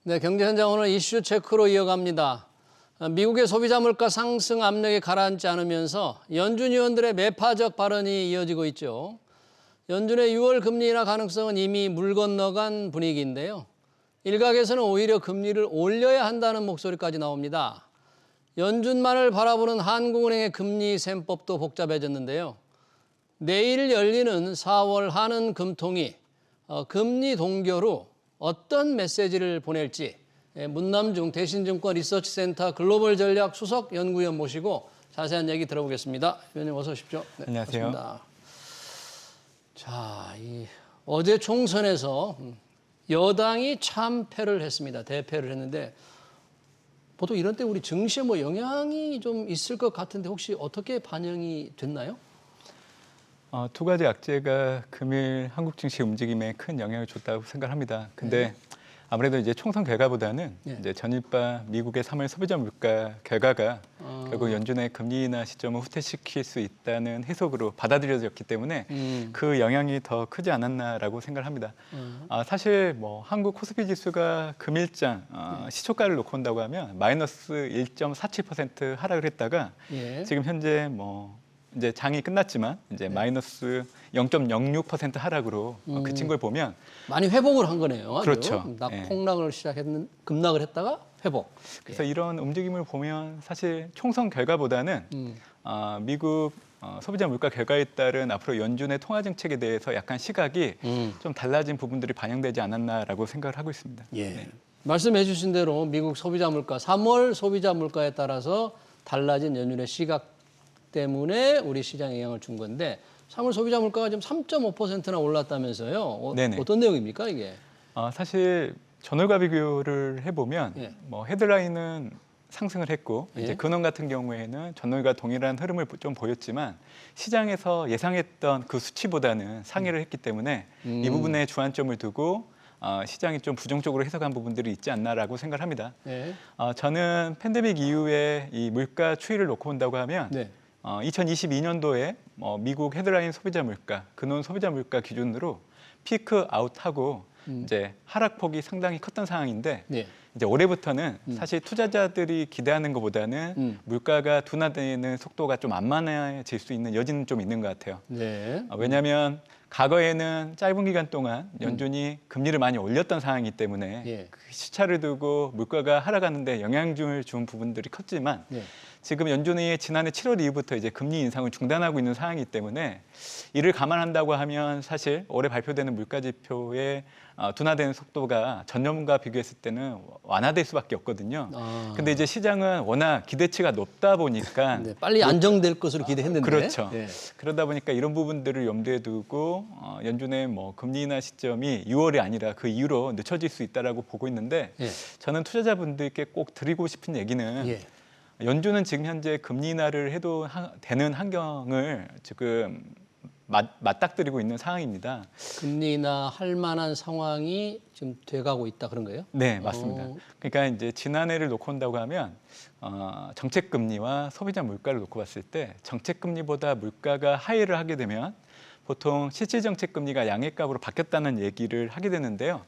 네, 경제현장 오늘 이슈 체크로 이어갑니다. 미국의 소비자 물가 상승 압력이 가라앉지 않으면서 연준 위원들의 매파적 발언이 이어지고 있죠. 연준의 6월 금리 인하 가능성은 이미 물 건너간 분위기인데요. 일각에서는 오히려 금리를 올려야 한다는 목소리까지 나옵니다. 연준만을 바라보는 한국은행의 금리 셈법도 복잡해졌는데요. 내일 열리는 4월 한은 금통이 금리 동결 후 어떤 메시지를 보낼지 문남중 대신증권 리서치센터 글로벌 전략 수석 연구위원 모시고 자세한 얘기 들어보겠습니다. 위원님 어서 오십시오. 네, 안녕하세요. 반갑습니다. 자, 어제 총선에서 여당이 참패를 했습니다. 대패를 했는데 보통 이런 때 우리 증시에 뭐 영향이 좀 있을 것 같은데 혹시 어떻게 반영이 됐나요? 두 가지 악재가 금일 한국 증시 움직임에 큰 영향을 줬다고 생각합니다. 근데 아무래도 이제 총선 결과보다는 이제 전일바 미국의 3월 소비자 물가 결과가 결국 연준의 금리 인하 시점을 후퇴시킬 수 있다는 해석으로 받아들여졌기 때문에 그 영향이 더 크지 않았나라고 생각합니다. 사실 뭐 한국 코스피 지수가 금일장 시초가를 놓고 온다고 하면 마이너스 1.47% 하락을 했다가 지금 현재 이제 장이 끝났지만 이제 마이너스 0.06% 하락으로 그친 걸 보면 많이 회복을 한 거네요. 아주. 그렇죠. 폭락을 급락을 했다가 회복. 그래서 이런 움직임을 보면 사실 총선 결과보다는 미국 소비자 물가 결과에 따른 앞으로 연준의 통화 정책에 대해서 약간 시각이 좀 달라진 부분들이 반영되지 않았나라고 생각을 하고 있습니다. 네. 말씀해 주신 대로 미국 소비자 물가, 3월 소비자 물가에 따라서 달라진 연준의 시각 때문에 우리 시장에 영향을 준 건데 3월 소비자 물가가 지금 3.5%나 올랐다면서요. 어떤 내용입니까 이게? 사실 전월과 비교를 해보면 헤드라인은 상승을 했고 이제 근원 같은 경우에는 전월과 동일한 흐름을 좀 보였지만 시장에서 예상했던 그 수치보다는 상회를 했기 때문에 이 부분에 주안점을 두고 시장이 좀 부정적으로 해석한 부분들이 있지 않나라고 생각합니다. 저는 팬데믹 이후에 이 물가 추이를 놓고 본다고 하면 2022년도에 미국 헤드라인 소비자 물가, 근원 소비자 물가 기준으로 피크 아웃하고 이제 하락폭이 상당히 컸던 상황인데 이제 올해부터는 사실 투자자들이 기대하는 것보다는 물가가 둔화되는 속도가 좀 완만해질 수 있는 여지는 좀 있는 것 같아요. 왜냐하면 과거에는 짧은 기간 동안 연준이 금리를 많이 올렸던 상황이기 때문에 그 시차를 두고 물가가 하락하는데 영향을 준 부분들이 컸지만 지금 연준이 지난해 7월 이후부터 이제 금리 인상을 중단하고 있는 상황이기 때문에 이를 감안한다고 하면 사실 올해 발표되는 물가 지표의 둔화되는 속도가 전년과 비교했을 때는 완화될 수밖에 없거든요. 근데 이제 시장은 워낙 기대치가 높다 보니까 빨리 안정될 것으로 기대했는데 그렇죠. 그러다 보니까 이런 부분들을 염두에 두고 연준의 금리 인하 시점이 6월이 아니라 그 이후로 늦춰질 수 있다라고 보고 있는데 저는 투자자분들께 꼭 드리고 싶은 얘기는 연준은 지금 현재 금리 인하를 해도 되는 환경을 지금 맞닥뜨리고 있는 상황입니다. 금리 인하 할 만한 상황이 지금 돼가고 있다 그런 거예요? 네, 맞습니다. 그러니까 이제 지난해를 놓고 온다고 하면 정책 금리와 소비자 물가를 놓고 봤을 때 정책 금리보다 물가가 하회를 하게 되면 보통 실질 정책 금리가 양해값으로 바뀌었다는 얘기를 하게 되는데요.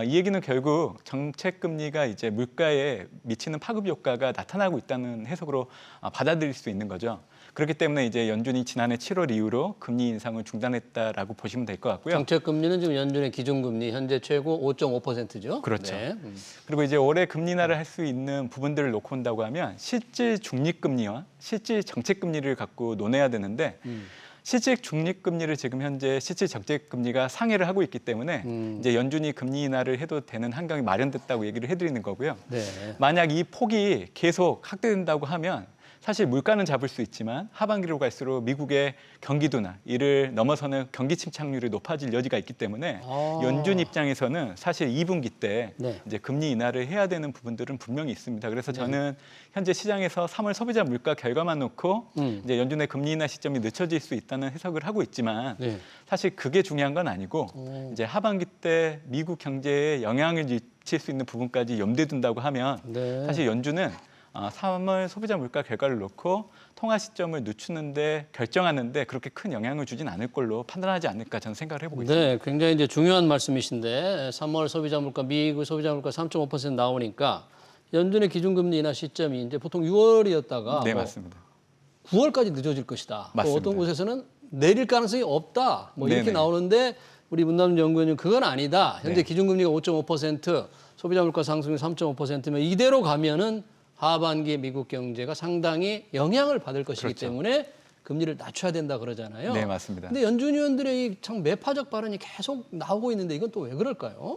이 얘기는 결국 정책 금리가 이제 물가에 미치는 파급 효과가 나타나고 있다는 해석으로 받아들일 수 있는 거죠. 그렇기 때문에 이제 연준이 지난해 7월 이후로 금리 인상을 중단했다라고 보시면 될 것 같고요. 정책 금리는 지금 연준의 기준금리 현재 최고 5.5%죠. 그렇죠. 그리고 이제 올해 금리 인하를 할 수 있는 부분들을 놓고 온다고 하면 실질 중립금리와 실질 정책금리를 갖고 논해야 되는데 실질 중립금리를 지금 현재 실질 정책금리가 상회를 하고 있기 때문에 이제 연준이 금리 인하를 해도 되는 환경이 마련됐다고 얘기를 해드리는 거고요. 만약 이 폭이 계속 확대된다고 하면 사실 물가는 잡을 수 있지만 하반기로 갈수록 미국의 경기 둔화, 이를 넘어서는 경기 침착률이 높아질 여지가 있기 때문에 연준 입장에서는 사실 2분기 때 이제 금리 인하를 해야 되는 부분들은 분명히 있습니다. 그래서 저는 현재 시장에서 3월 소비자 물가 결과만 놓고 이제 연준의 금리 인하 시점이 늦춰질 수 있다는 해석을 하고 있지만 사실 그게 중요한 건 아니고 이제 하반기 때 미국 경제에 영향을 미칠 수 있는 부분까지 염두에 둔다고 하면 사실 연준은 3월 소비자 물가 결과를 놓고 통화 시점을 늦추는데 결정하는데 그렇게 큰 영향을 주진 않을 걸로 판단하지 않을까 저는 생각을 해보고 있습니다. 네, 굉장히 이제 중요한 말씀이신데 3월 소비자 물가 미국 소비자 물가 3.5% 나오니까 연준의 기준금리 인하 시점이 이제 보통 6월이었다가 네, 맞습니다. 9월까지 늦어질 것이다. 또 맞습니다. 어떤 곳에서는 내릴 가능성이 없다. 뭐 이렇게 네네. 나오는데 우리 문남준 연구원은 그건 아니다. 현재 네. 기준금리가 5.5%, 소비자 물가 상승이 3.5%면 이대로 가면은 하반기 미국 경제가 상당히 영향을 받을 것이기 그렇죠. 때문에 금리를 낮춰야 된다 그러잖아요. 네, 맞습니다. 근데 연준 위원들의 이 참 매파적 발언이 계속 나오고 있는데 이건 또 왜 그럴까요?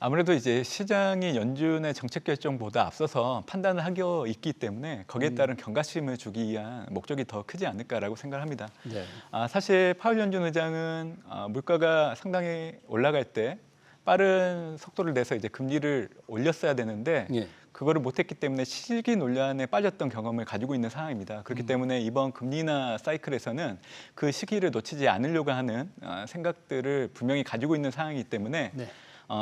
아무래도 이제 시장이 연준의 정책 결정보다 앞서서 판단을 하고 있기 때문에 거기에 따른 경각심을 주기 위한 목적이 더 크지 않을까라고 생각합니다. 네. 사실 파월 연준 의장은 물가가 상당히 올라갈 때 빠른 속도를 내서 이제 금리를 올렸어야 되는데 예. 그거를 못했기 때문에 시기 논란에 빠졌던 경험을 가지고 있는 상황입니다. 그렇기 때문에 이번 금리 인하 사이클에서는 그 시기를 놓치지 않으려고 하는 생각들을 분명히 가지고 있는 상황이기 때문에 네.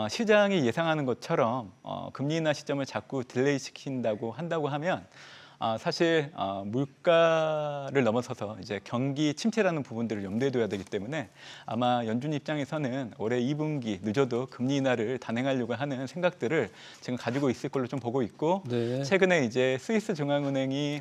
시장이 예상하는 것처럼 금리 인하 시점을 자꾸 딜레이 시킨다고 한다고 하면 사실 물가를 넘어서서 이제 경기 침체라는 부분들을 염두에 둬야 되기 때문에 아마 연준 입장에서는 올해 2분기 늦어도 금리 인하를 단행하려고 하는 생각들을 지금 가지고 있을 걸로 좀 보고 있고 네. 최근에 이제 스위스 중앙은행이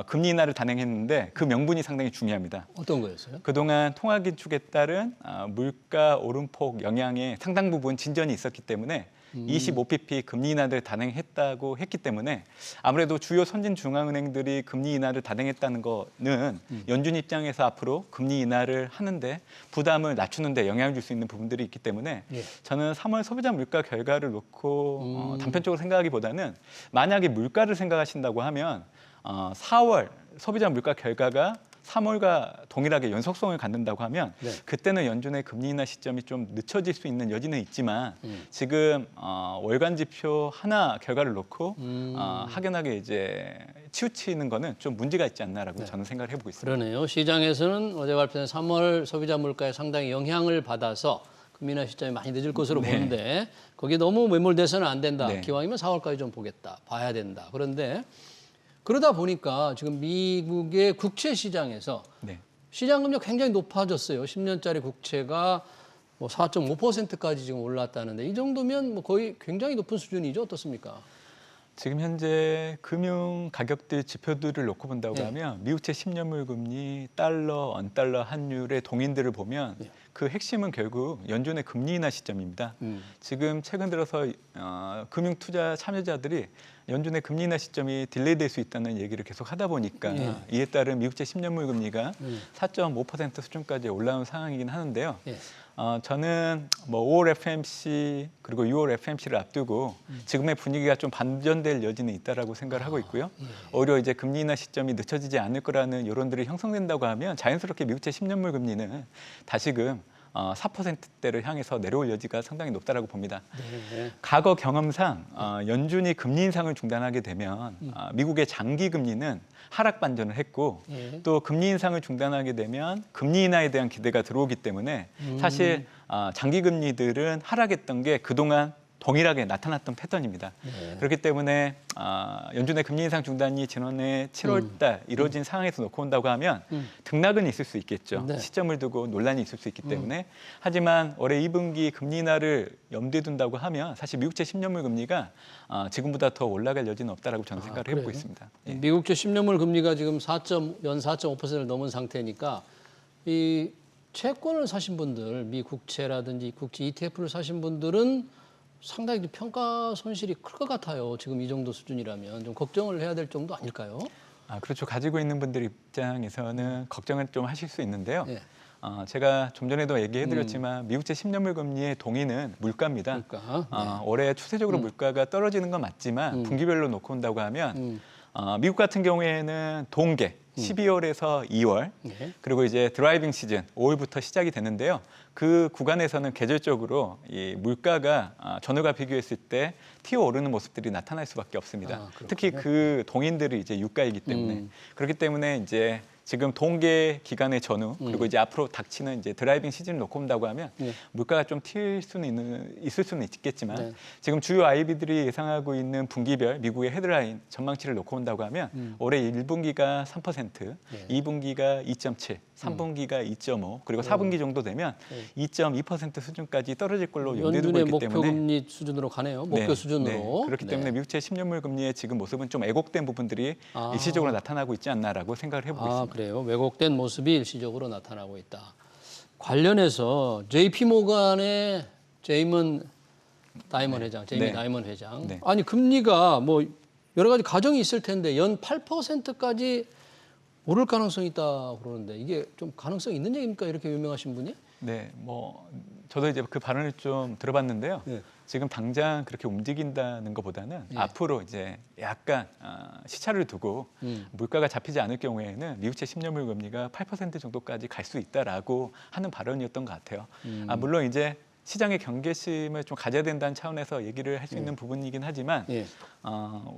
금리 인하를 단행했는데 그 명분이 상당히 중요합니다. 어떤 거였어요? 그동안 통화 긴축에 따른 물가 오름폭 영향에 상당 부분 진전이 있었기 때문에 25pp 금리 인하를 단행했다고 했기 때문에 아무래도 주요 선진 중앙은행들이 금리 인하를 단행했다는 거는 연준 입장에서 앞으로 금리 인하를 하는데 부담을 낮추는 데 영향을 줄 수 있는 부분들이 있기 때문에 예. 저는 3월 소비자 물가 결과를 놓고 단편적으로 생각하기보다는 만약에 물가를 생각하신다고 하면 4월 소비자 물가 결과가 3월과 동일하게 연속성을 갖는다고 하면 네. 그때는 연준의 금리 인하 시점이 좀 늦춰질 수 있는 여지는 있지만 지금 월간 지표 하나 결과를 놓고 확연하게 이제 치우치는 거는 좀 문제가 있지 않나라고 네. 저는 생각을 해보고 있습니다. 그러네요. 시장에서는 어제 발표된 3월 소비자 물가에 상당히 영향을 받아서 금리 인하 시점이 많이 늦을 것으로 네. 보는데 거기에 너무 매몰돼서는 안 된다. 네. 기왕이면 4월까지 좀 보겠다. 봐야 된다. 그런데 그러다 보니까 지금 미국의 국채 시장에서 네. 시장 금리가 굉장히 높아졌어요. 10년짜리 국채가 뭐 4.5%까지 지금 올랐다는데 이 정도면 뭐 거의 굉장히 높은 수준이죠. 어떻습니까? 지금 현재 금융 가격들 지표들을 놓고 본다고 네. 하면 미국채 10년물 금리, 달러, 원달러 환율의 동인들을 보면 네. 그 핵심은 결국 연준의 금리 인하 시점입니다. 지금 최근 들어서 금융 투자 참여자들이 연준의 금리 인하 시점이 딜레이될 수 있다는 얘기를 계속 하다 보니까 예. 이에 따른 미국채 10년물 금리가 4.5% 수준까지 올라온 상황이긴 하는데요. 예. 저는 뭐 5월 FMC 그리고 6월 FMC를 앞두고 지금의 분위기가 좀 반전될 여지는 있다라고 생각을 하고 있고요. 오히려 이제 금리 인하 시점이 늦춰지지 않을 거라는 여론들이 형성된다고 하면 자연스럽게 미국채 10년물 금리는 다시금 4%대를 향해서 내려올 여지가 상당히 높다라고 봅니다. 네. 과거 경험상 연준이 금리 인상을 중단하게 되면 미국의 장기 금리는 하락 반전을 했고 예. 또 금리 인상을 중단하게 되면 금리 인하에 대한 기대가 들어오기 때문에 사실 장기 금리들은 하락했던 게 그동안 동일하게 나타났던 패턴입니다. 네. 그렇기 때문에 연준의 금리 인상 중단이 지난해 7월 달 이루어진 상황에서 놓고 온다고 하면 등락은 있을 수 있겠죠. 네. 시점을 두고 논란이 있을 수 있기 때문에 하지만 올해 2분기 금리 인하를 염두에 둔다고 하면 사실 미국채 10년물 금리가 지금보다 더 올라갈 여지는 없다라고 저는 생각을 해보고 그래요? 있습니다. 예. 미국채 10년물 금리가 지금 연 4.5%를 넘은 상태니까 이 채권을 사신 분들, 미 국채라든지 국채 ETF를 사신 분들은 상당히 평가 손실이 클 것 같아요. 지금 이 정도 수준이라면 좀 걱정을 해야 될 정도 아닐까요? 그렇죠. 가지고 있는 분들 입장에서는 걱정을 좀 하실 수 있는데요. 예. 제가 좀 전에도 얘기해드렸지만 미국채 10년물 금리의 동의는 물가입니다. 그러니까 올해 추세적으로 물가가 떨어지는 건 맞지만 분기별로 놓고 온다고 하면 미국 같은 경우에는 동계 12월에서 2월 예. 그리고 이제 드라이빙 시즌 5월부터 시작이 되는데요. 그 구간에서는 계절적으로 이 물가가 전월과 비교했을 때 튀어오르는 모습들이 나타날 수밖에 없습니다. 특히 그 동인들이 이제 유가이기 때문에 그렇기 때문에 이제 지금 동계 기간의 전후 그리고 이제 앞으로 닥치는 이제 드라이빙 시즌을 놓고 본다고 하면 물가가 좀 있을 수는 있겠지만 지금 주요 IB들이 예상하고 있는 분기별 미국의 헤드라인 전망치를 놓고 본다고 하면 올해 1분기가 3%, 2분기가 2.7, 3분기가 2.5 그리고 4분기 정도 되면 2.2% 수준까지 떨어질 걸로 염두에 두고 있기 때문에 목표 금리 수준으로 가네요. 목표 수준으로. 그렇기 때문에 미국채 10년물 금리의 지금 모습은 좀 왜곡된 부분들이 일시적으로 나타나고 있지 않나라고 생각을 해보고 있습니다. 그래요. 왜곡된 모습이 일시적으로 나타나고 있다. 관련해서 JP 모간의 제이먼 다이먼 회장, 다이먼 회장. 아니 금리가 뭐 여러 가지 가정이 있을 텐데 연 8%까지 오를 가능성이 있다 그러는데 이게 좀 가능성이 있는 얘기입니까? 이렇게 유명하신 분이? 네, 뭐 저도 이제 그 발언을 좀 들어봤는데요. 지금 당장 그렇게 움직인다는 것보다는 앞으로 이제 약간 시차를 두고 물가가 잡히지 않을 경우에는 미국채 10년물 금리가 8% 정도까지 갈 수 있다라고 하는 발언이었던 것 같아요. 물론 이제 시장의 경계심을 좀 가져야 된다는 차원에서 얘기를 할 수 있는 부분이긴 하지만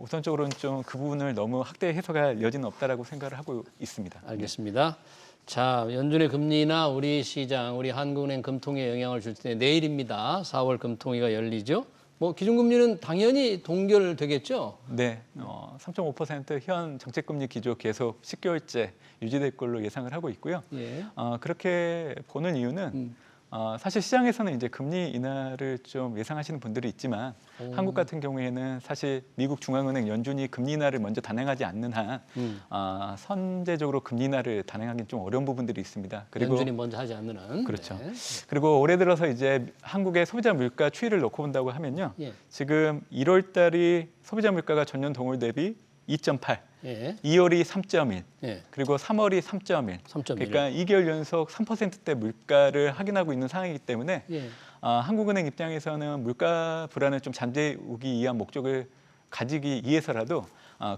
우선적으로는 좀 그 부분을 너무 확대 해석할 여지는 없다라고 생각을 하고 있습니다. 알겠습니다. 자, 연준의 금리나 우리 시장, 우리 한국은행 금통위에 영향을 줄 때 내일입니다. 4월 금통위가 열리죠. 뭐 기준금리는 당연히 동결되겠죠. 네, 3.5% 현 정책금리 기조 계속 10개월째 유지될 걸로 예상을 하고 있고요. 그렇게 보는 이유는 사실 시장에서는 이제 금리 인하를 좀 예상하시는 분들이 있지만 한국 같은 경우에는 사실 미국 중앙은행 연준이 금리 인하를 먼저 단행하지 않는 한 선제적으로 금리 인하를 단행하기는 좀 어려운 부분들이 있습니다. 그리고 연준이 먼저 하지 않는 한. 그렇죠. 그리고 올해 들어서 이제 한국의 소비자 물가 추이를 놓고 본다고 하면요. 지금 1월 달이 소비자 물가가 전년 동월 대비 2.8, 2월이 3.1, 그리고 3월이 3.1. 그러니까 2개월 연속 3%대 물가를 확인하고 있는 상황이기 때문에 한국은행 입장에서는 물가 불안을 좀 잠재우기 위한 목적을 가지기 위해서라도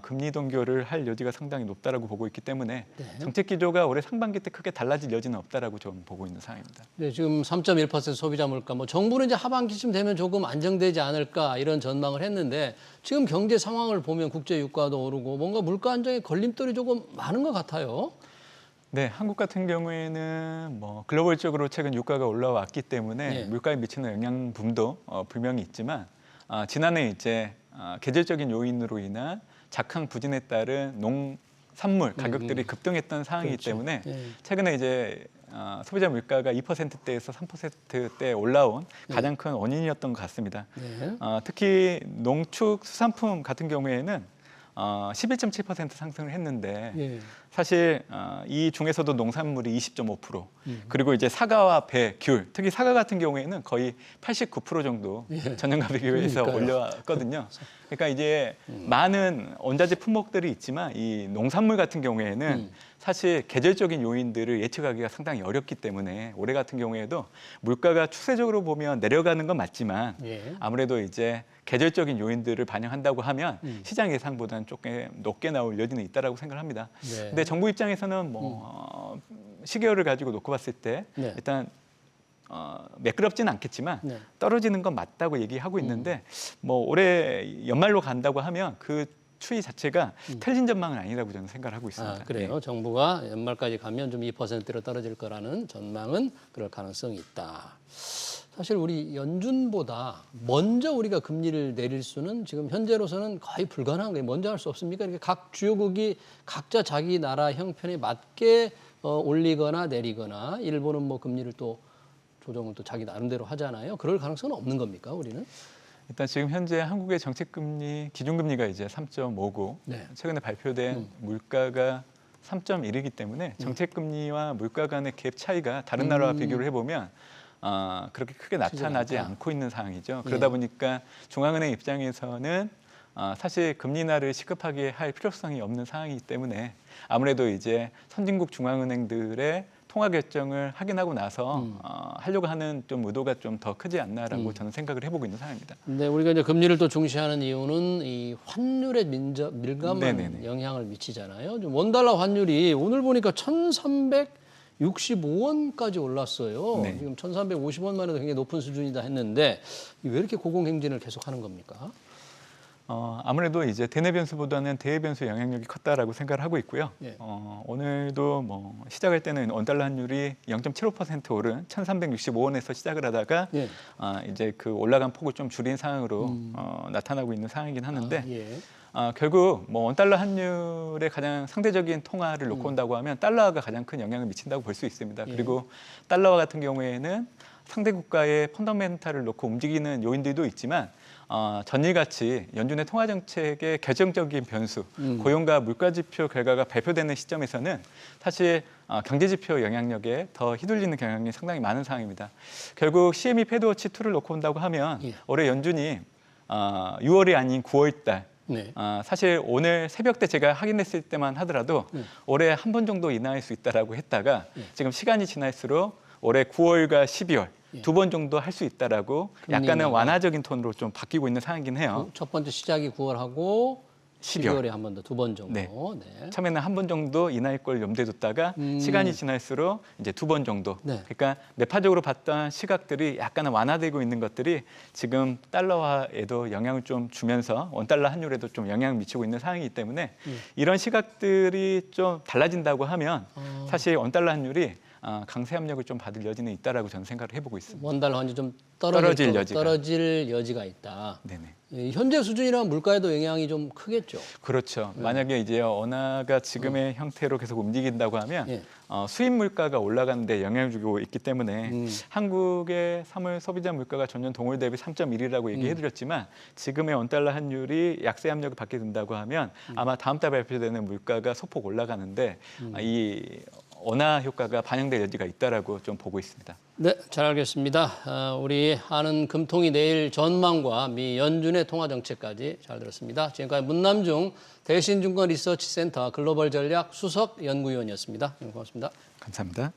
금리 동결을 할 여지가 상당히 높다라고 보고 있기 때문에 정책 기조가 올해 상반기 때 크게 달라질 여지는 없다라고 좀 보고 있는 상황입니다. 네, 지금 3.1% 소비자 물가, 뭐 정부는 이제 하반기쯤 되면 조금 안정되지 않을까 이런 전망을 했는데 지금 경제 상황을 보면 국제 유가도 오르고 뭔가 물가 안정에 걸림돌이 조금 많은 것 같아요. 네, 한국 같은 경우에는 뭐 글로벌적으로 최근 유가가 올라왔기 때문에 물가에 미치는 영향분도 분명히 있지만 지난해 이제 계절적인 요인으로 인한 작황 부진에 따른 농산물 가격들이 급등했던 상황이기 때문에 최근에 이제 소비자 물가가 2%대에서 3%대 올라온 가장 큰 원인이었던 것 같습니다. 특히 농축 수산품 같은 경우에는 11.7% 상승을 했는데 사실 이 중에서도 농산물이 20.5% 그리고 이제 사과와 배, 귤, 특히 사과 같은 경우에는 거의 89% 정도 전년과 비교해서 올렸거든요. 그러니까 이제 많은 원자재 품목들이 있지만 이 농산물 같은 경우에는 사실 계절적인 요인들을 예측하기가 상당히 어렵기 때문에 올해 같은 경우에도 물가가 추세적으로 보면 내려가는 건 맞지만 아무래도 이제 계절적인 요인들을 반영한다고 하면 시장 예상보다는 조금 높게 나올 여지는 있다라고 생각합니다. 근데 정부 입장에서는 뭐 시계열을 가지고 놓고 봤을 때 일단 매끄럽지는 않겠지만 떨어지는 건 맞다고 얘기하고 있는데 뭐 올해 연말로 간다고 하면 그 추이 자체가 틀린 전망은 아니라고 저는 생각을 하고 있습니다. 그래요. 정부가 연말까지 가면 좀 2%로 떨어질 거라는 전망은 그럴 가능성이 있다. 사실 우리 연준보다 먼저 우리가 금리를 내릴 수는 지금 현재로서는 거의 불가능한 거예요. 먼저 할 수 없습니까? 이렇게 각 주요국이 각자 자기 나라 형편에 맞게 올리거나 내리거나 일본은 뭐 금리를 또 조정을 또 자기 나름대로 하잖아요. 그럴 가능성은 없는 겁니까, 우리는? 일단 지금 현재 한국의 정책금리 기준금리가 이제 3.5고 최근에 발표된 물가가 3.1이기 때문에 정책금리와 물가 간의 갭 차이가 다른 나라와 비교를 해보면 그렇게 크게 나타나지 않고 있는 상황이죠. 그러다 보니까 중앙은행 입장에서는 사실 금리 인하를 시급하게 할 필요성이 없는 상황이기 때문에 아무래도 이제 선진국 중앙은행들의 통화 결정을 확인하고 나서 하려고 하는 좀 의도가 좀 더 크지 않나라고 저는 생각을 해보고 있는 상황입니다. 네, 우리가 이제 금리를 또 중시하는 이유는 이 환율의 밀감한 영향을 미치잖아요. 원달러 환율이 오늘 보니까 1,365원까지 올랐어요. 지금 1,350원만 해도 굉장히 높은 수준이다 했는데 왜 이렇게 고공행진을 계속하는 겁니까? 아무래도 이제 대내 변수보다는 대외 변수 영향력이 컸다라고 생각을 하고 있고요. 예. 오늘도 뭐 시작할 때는 원달러 환율이 0.75% 오른 1,365원에서 시작을 하다가 예. 이제 그 올라간 폭을 좀 줄인 상황으로 나타나고 있는 상황이긴 하는데 예. 결국 뭐 원달러 환율의 가장 상대적인 통화를 놓고 온다고 하면 달러가 가장 큰 영향을 미친다고 볼 수 있습니다. 예. 그리고 달러와 같은 경우에는 상대 국가의 펀더멘탈을 놓고 움직이는 요인들도 있지만 전일같이 연준의 통화 정책의 결정적인 변수, 고용과 물가 지표 결과가 발표되는 시점에서는 사실 경제 지표 영향력에 더 휘둘리는 경향이 상당히 많은 상황입니다. 결국 CME 패드워치 2를 놓고 온다고 하면 예. 올해 연준이 6월이 아닌 9월 달 네. 사실 오늘 새벽 때 제가 확인했을 때만 하더라도 올해 한 번 정도 인하할 수 있다라고 했다가 지금 시간이 지날수록 올해 9월과 12월 두 번 정도 할 수 있다라고 약간은 완화적인 톤으로 좀 바뀌고 있는 상황이긴 해요. 첫 번째 시작이 9월하고 12월. 12월에 한 번 더, 두 번 정도. 네. 네. 처음에는 한 번 정도 인하할 걸 염두에 뒀다가 시간이 지날수록 이제 두 번 정도. 네. 그러니까 매파적으로 봤던 시각들이 약간은 완화되고 있는 것들이 지금 달러화에도 영향을 좀 주면서 원달러 환율에도 좀 영향을 미치고 있는 상황이기 때문에 이런 시각들이 좀 달라진다고 하면 사실 원달러 환율이 강세 압력을 좀 받을 여지는 있다라고 저는 생각을 해보고 있습니다. 원달러 환율 좀 떨어질 여지가 있다. 네네. 현재 수준이라면 물가에도 영향이 좀 크겠죠. 그렇죠. 만약에 이제 원화가 지금의 형태로 계속 움직인다고 하면 예. 수입 물가가 올라가는데 영향을 주고 있기 때문에 한국의 3월 소비자 물가가 전년 동월 대비 3.1이라고 얘기해드렸지만 지금의 원달러 환율이 약세 압력을 받게 된다고 하면 아마 다음 달 발표되는 물가가 소폭 올라가는데 이 원화 효과가 반영될 여지가 있다라고 좀 보고 있습니다. 네, 잘 알겠습니다. 우리 아는 금통위 내일 전망과 미 연준의 통화 정책까지 잘 들었습니다. 지금까지 문남중 대신증권 리서치센터 글로벌 전략 수석 연구위원이었습니다. 고맙습니다. 감사합니다.